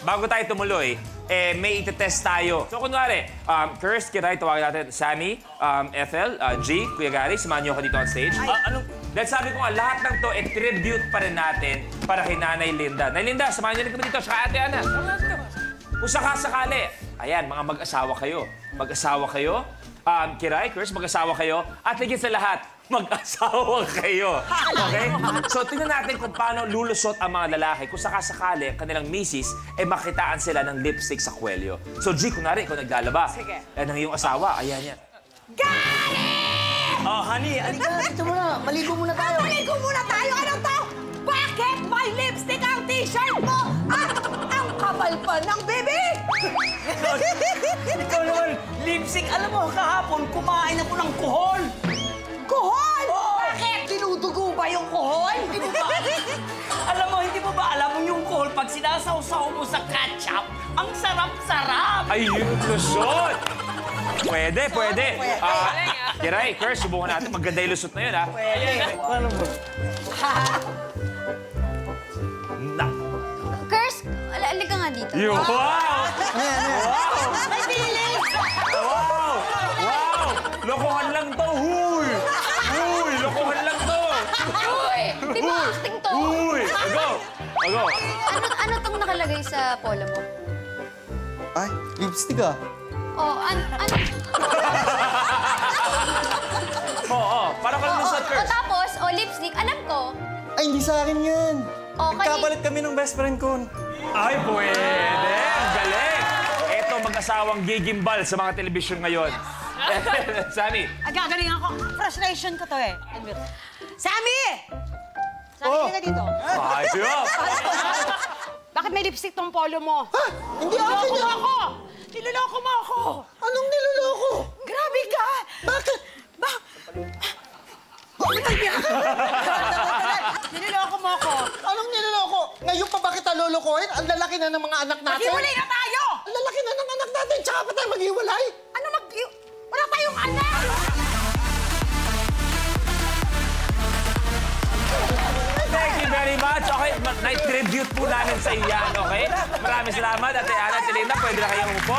bago tayo tumuloy, may itetest tayo. So, kunwari, Kirst, Kiray, tawagin natin, Sammy, Ethel, G, Kuya Gary, samahan niyo ako dito on stage. Dahil sabi ko nga, lahat ng to, tribute pa rin natin para kay Nanay Linda. Nanay Linda, samahan niyo rin kami dito, saka Ate Ana. Kung sakasakali, ayan, mga mag-asawa kayo. Mag-asawa kayo. Kiray, Kirst, mag-asawa kayo. At higit sa lahat, mag-asawa kayo. Okay? So, tingnan natin kung paano lulusot ang mga lalaki kung sakasakali ang kanilang misis, makitaan sila ng lipstick sa kwelyo. So, G, kunwari, ikaw naglalaba. Sige. Ng iyong asawa, ayan yan. Gary! Oh, honey, alika, dito muna. Maligo muna tayo. Maligo muna tayo! Ano to? Bakit may lipstick ang t-shirt mo? At ang kapal pa ng bibig! Ikaw naman, lipstick. Alam mo, kahapon, kumain ako ng kuhol. Kuhol! Oo. Bakit? Dinudugo ba yung kuhol? Alam mo, hindi mo ba alam mo yung kuhol pag sinasawsaw mo sa ketchup, ang sarap-sarap. Ay, yun lusot! Pwede, pwede. Kiray, Kirst, subukan natin. Maganda yung lusot na yun, ha? Pwede. Paano mo? Kirst, alika nga dito. Wow! Wow! May feelings! Wow! Wow! Lokohan lang to, huy! Huy! Lokohan lang to! Uy! Di ba acting to? Huy! Ago! Ago! Ano tong nakalagay sa polo mo? Ay, lipstick ah. Oh, ano? Oo, para ka lusot, Kirst. Tapos, lipstick, alam ko. Ay, hindi sa akin yan. Okay. Kapalit kami ng best friend ko. Ay, pwede! Ang galing! Eto, mag-asawang gigimbal sa mga telebisyon ngayon. Sammy. Agagaling ako. Frustration ko to eh. Sammy! Sammy, ka dito. Ayos! Bakit may lipstick tong polo mo? Ha? Hindi akin Niloloko yan. mo ako! Niloloko mo ako! Anong niloloko? Grabe ka! Bakit? Niloloko mo ako! Anong niloloko? Ngayon pa ba kita lolokohin? Ang lalaki na ng mga anak natin. Maghiwalay na tayo! Ang lalaki na ng anak natin, tsaka pa tayo maghiwalay? Ano wala tayong anak! Thank you very much. Okay, night tribute po namin sa iyan, okay? Maraming salamat, Ate Ana, Ate Linda. Pwede na kayong umupo.